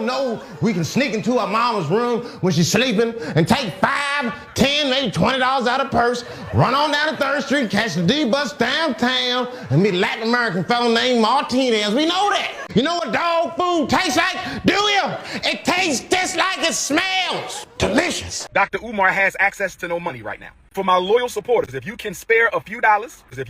don't know, we can sneak into our mama's room when she's sleeping and take $5, $10, maybe $20 out of her purse, run on down to 3rd Street, catch the D bus downtown, and meet a Latin American fellow named Martinez. We know that. You know what dog food tastes like? Do you? It tastes just like it smells. Delicious. Dr. Umar has access to no money right now. For my loyal supporters, if you can spare a few dollars, so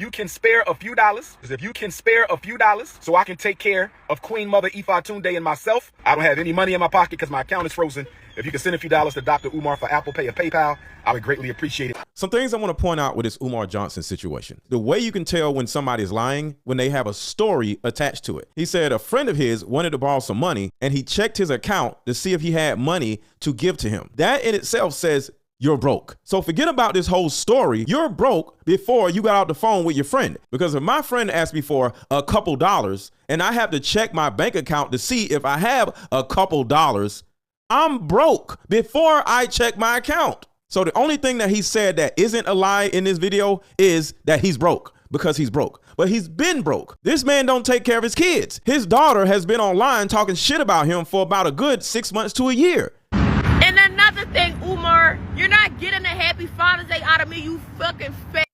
I can take care of Queen Mother Ifatunde and myself. I don't have any money in my pocket because my account is frozen. If you can send a few dollars to Dr. Umar for Apple Pay or PayPal, I would greatly appreciate it. Some things I want to point out with this Umar Johnson situation. The way you can tell when somebody's lying, when they have a story attached to it. He said a friend of his wanted to borrow some money and he checked his account to see if he had money to give to him. That in itself says you're broke. So forget about this whole story. You're broke before you got out the phone with your friend. Because if my friend asked me for a couple dollars and I have to check my bank account to see if I have a couple dollars, I'm broke before I check my account. So the only thing that he said that isn't a lie in this video is that he's broke, because he's broke. But he's been broke. This man don't take care of his kids. His daughter has been online talking shit about him for about a good 6 months to a year. And another thing, Umar, you're not getting a happy Father's Day out of me, you fucking fat.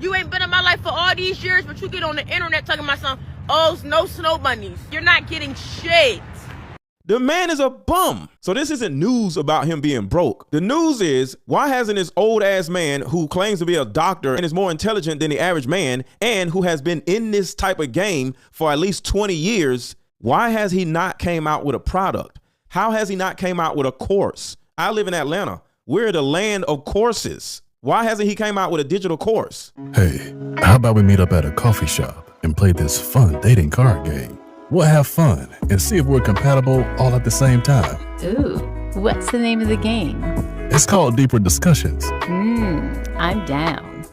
You ain't been in my life for all these years, but you get on the internet talking about some, oh, no snow bunnies. You're not getting shit. The man is a bum. So this isn't news about him being broke. The news is, why hasn't this old ass man who claims to be a doctor and is more intelligent than the average man and who has been in this type of game for at least 20 years, why has he not came out with a product? How has he not came out with a course? I live in Atlanta. We're the land of courses. Why hasn't he came out with a digital course? Hey, how about we meet up at a coffee shop and play this fun dating card game? We'll have fun and see if we're compatible all at the same time. Ooh, what's the name of the game? It's called Deeper Discussions. I'm down.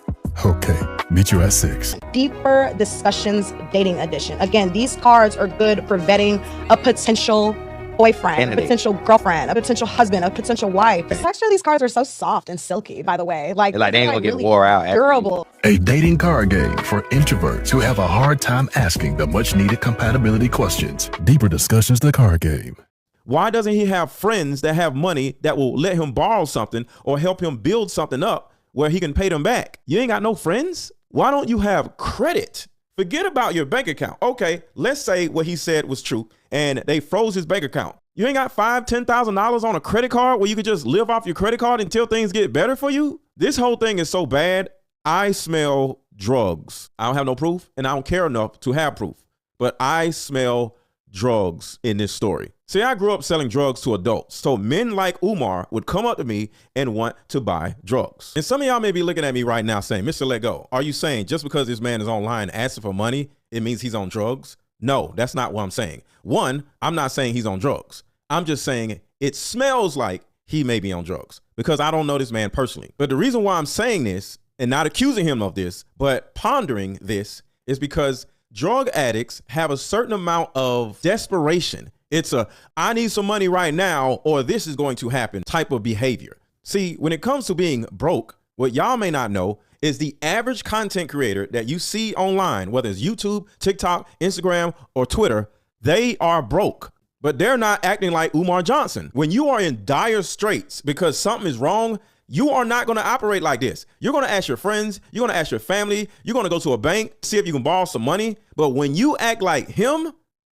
Okay, meet you at 6. Deeper Discussions Dating Edition. Again, these cards are good for vetting a potential boyfriend, a potential girlfriend, a potential husband, a potential wife. The texture of these cards are so soft and silky, by the way. Like they ain't gonna get really wore out. durable. A dating card game for introverts who have a hard time asking the much needed compatibility questions. Deeper Discussions, the card game. Why doesn't he have friends that have money that will let him borrow something or help him build something up where he can pay them back? You ain't got no friends? Why don't you have credit? Forget about your bank account. Okay, let's say what he said was true and they froze his bank account. You ain't got $5,000, $10,000 on a credit card where you could just live off your credit card until things get better for you? This whole thing is so bad. I smell drugs. I don't have no proof and I don't care enough to have proof, but I smell drugs in this story. See, I grew up selling drugs to adults. So men like Umar would come up to me and want to buy drugs. And some of y'all may be looking at me right now saying, Mr. Let Go, are you saying just because this man is online asking for money, it means he's on drugs? No, that's not what I'm saying. One, I'm not saying he's on drugs. I'm just saying it smells like he may be on drugs because I don't know this man personally. But the reason why I'm saying this and not accusing him of this, but pondering this is because drug addicts have a certain amount of desperation. It's a, I need some money right now or this is going to happen type of behavior. See, when it comes to being broke, what y'all may not know is the average content creator that you see online, whether it's YouTube, TikTok, Instagram, or Twitter, they are broke, but they're not acting like Umar Johnson. When you are in dire straits because something is wrong, you are not going to operate like this. You're going to ask your friends, you're going to ask your family, you're going to go to a bank, see if you can borrow some money. But when you act like him,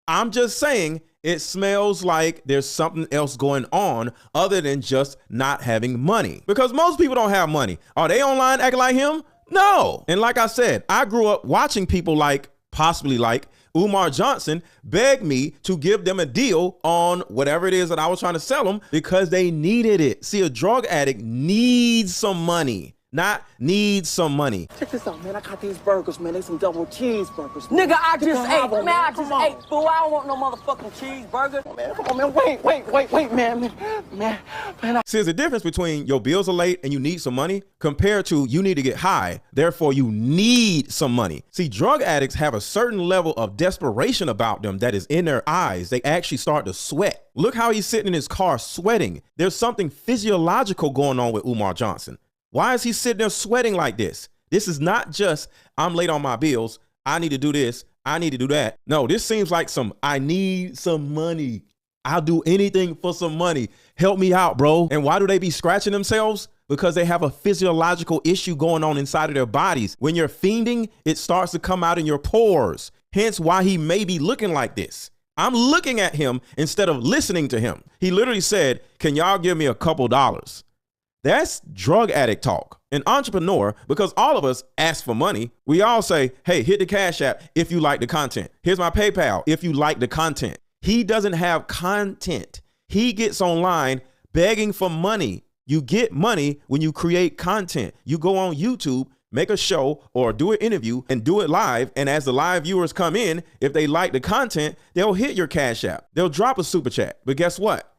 I'm just saying it smells like there's something else going on other than just not having money. Because most people don't have money. Are they online acting like him? No. And like I said, I grew up watching people possibly like Umar Johnson beg me to give them a deal on whatever it is that I was trying to sell them because they needed it. See, a drug addict needs some money, not needs some money. Check this out, man. I got these burgers, man. They some double cheeseburgers. Nigga, I just ate, man. I just ate, fool. I don't want no motherfucking cheeseburger. Come on, man. Wait, man. See, there's a difference between your bills are late and you need some money compared to you need to get high, therefore you need some money. See, drug addicts have a certain level of desperation about them that is in their eyes. They actually start to sweat. Look how he's sitting in his car sweating. There's something physiological going on with Umar Johnson. Why is he sitting there sweating like this? This is not just, I'm late on my bills, I need to do this, I need to do that. No, this seems like I need some money. I'll do anything for some money. Help me out, bro. And why do they be scratching themselves? Because they have a physiological issue going on inside of their bodies. When you're fiending, it starts to come out in your pores. Hence why he may be looking like this. I'm looking at him instead of listening to him. He literally said, can y'all give me a couple dollars? That's drug addict talk. An entrepreneur, because all of us ask for money, we all say, hey, hit the Cash App if you like the content. Here's my PayPal if you like the content. He doesn't have content. He gets online begging for money. You get money when you create content. You go on YouTube, make a show or do an interview and do it live. And as the live viewers come in, if they like the content, they'll hit your Cash App. They'll drop a super chat. But guess what?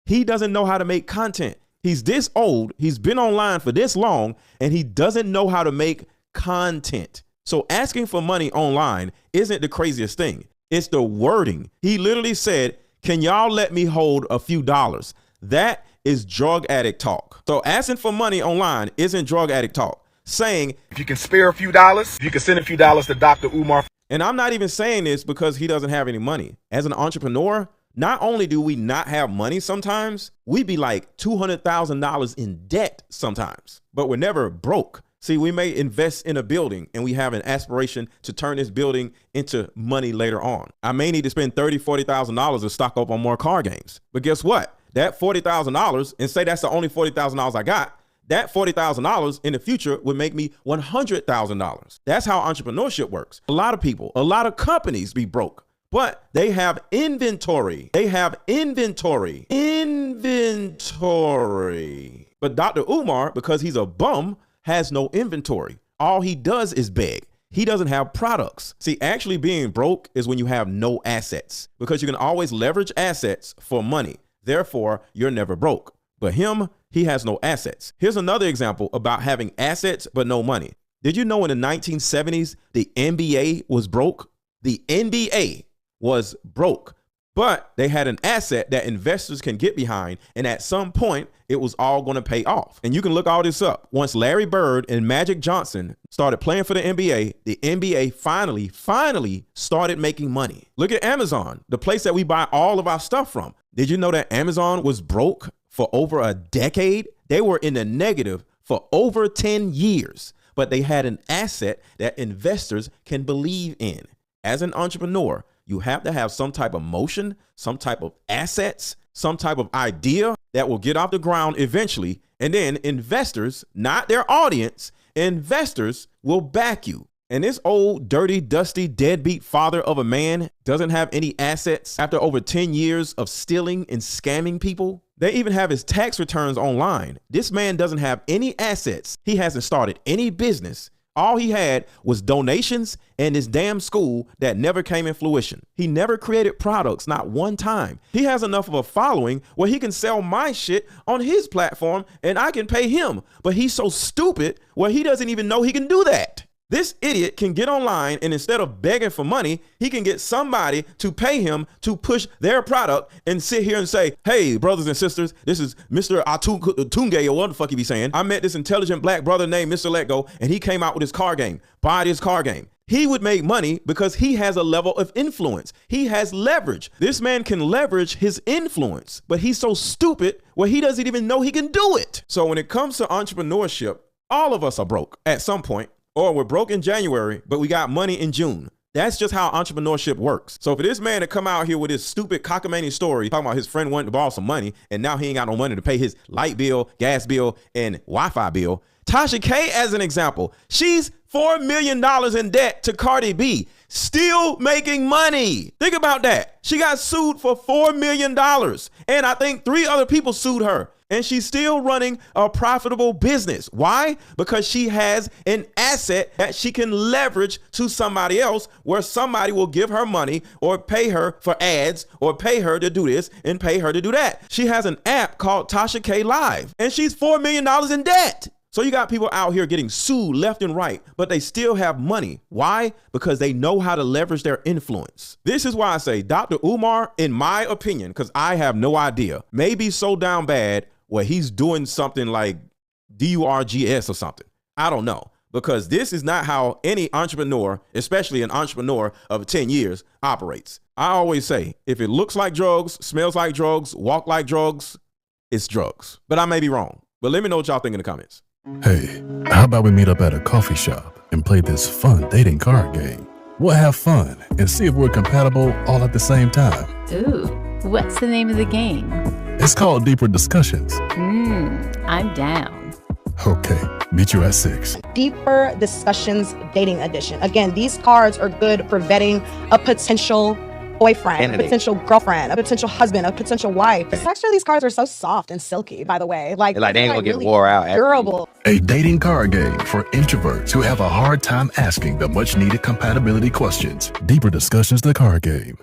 He doesn't know how to make content. He's this old. He's been online for this long, and he doesn't know how to make content. So asking for money online isn't the craziest thing. It's the wording. He literally said, can y'all let me hold a few dollars? That is drug addict talk. So asking for money online isn't drug addict talk. Saying, if you can spare a few dollars, you can send a few dollars to Dr. Umar. And I'm not even saying this because he doesn't have any money. As an entrepreneur, not only do we not have money sometimes, we be like $200,000 in debt sometimes, but we're never broke. See, we may invest in a building and we have an aspiration to turn this building into money later on. I may need to spend $30,000, $40,000 to stock up on more car games. But guess what? That $40,000, and say that's the only $40,000 I got, that $40,000 in the future would make me $100,000. That's how entrepreneurship works. A lot of people, a lot of companies be broke, but they have inventory. They have inventory. But Dr. Umar, because he's a bum, has no inventory. All he does is beg. He doesn't have products. See, actually being broke is when you have no assets, because you can always leverage assets for money. Therefore, you're never broke. But him, he has no assets. Here's another example about having assets but no money. Did you know in the 1970s, the NBA was broke? The NBA was broke, but they had an asset that investors can get behind. And at some point, it was all going to pay off. And you can look all this up. Once Larry Bird and Magic Johnson started playing for the NBA finally started making money. Look at Amazon, the place that we buy all of our stuff from. Did you know that Amazon was broke for over a decade? They were in the negative for over 10 years, but they had an asset that investors can believe in. As an entrepreneur, you have to have some type of motion, some type of assets, some type of idea that will get off the ground eventually. And then investors, not their audience, investors will back you. And this old, dirty, dusty, deadbeat father of a man doesn't have any assets after over 10 years of stealing and scamming people. They even have his tax returns online. This man doesn't have any assets. He hasn't started any business. All he had was donations and his damn school that never came in fruition. He never created products, not one time. He has enough of a following where he can sell my shit on his platform and I can pay him. But he's so stupid where he doesn't even know he can do that. This idiot can get online and instead of begging for money, he can get somebody to pay him to push their product and sit here and say, hey, brothers and sisters, this is Mr. Atunge or what the fuck he be saying. I met this intelligent black brother named Mr. Let Go, and he came out with his car game. Buy this car game. He would make money because he has a level of influence. He has leverage. This man can leverage his influence, but he's so stupid where he doesn't even know he can do it. So when it comes to entrepreneurship, all of us are broke at some point. Or we're broke in January, but we got money in June. That's just how entrepreneurship works. So for this man to come out here with this stupid cockamamie story, talking about his friend wanting to borrow some money, and now he ain't got no money to pay his light bill, gas bill, and Wi-Fi bill. Tasha K, as an example, she's $4 million in debt to Cardi B, still making money. Think about that. She got sued for $4 million, and I think 3 other people sued her. And she's still running a profitable business. Why? Because she has an asset that she can leverage to somebody else where somebody will give her money or pay her for ads or pay her to do this and pay her to do that. She has an app called Tasha K Live and she's $4 million in debt. So you got people out here getting sued left and right, but they still have money. Why? Because they know how to leverage their influence. This is why I say Dr. Umar, in my opinion, because I have no idea, may be so down bad where he's doing something like DURGS or something. I don't know. because this is not how any entrepreneur, especially an entrepreneur of 10 years, operates. I always say, if it looks like drugs, smells like drugs, walk like drugs, it's drugs. But I may be wrong. But let me know what y'all think in the comments. Hey, how about we meet up at a coffee shop and play this fun dating card game? We'll have fun and see if we're compatible all at the same time. Ooh, what's the name of the game? It's called Deeper Discussions. I'm down. Okay, meet you at 6. Deeper Discussions Dating Edition. Again, these cards are good for vetting a potential boyfriend, a potential girlfriend, a potential husband, a potential wife. Actually, these cards are so soft and silky, by the way. Like they ain't gonna get really wore out. durable. A dating card game for introverts who have a hard time asking the much needed compatibility questions. Deeper Discussions, the card game.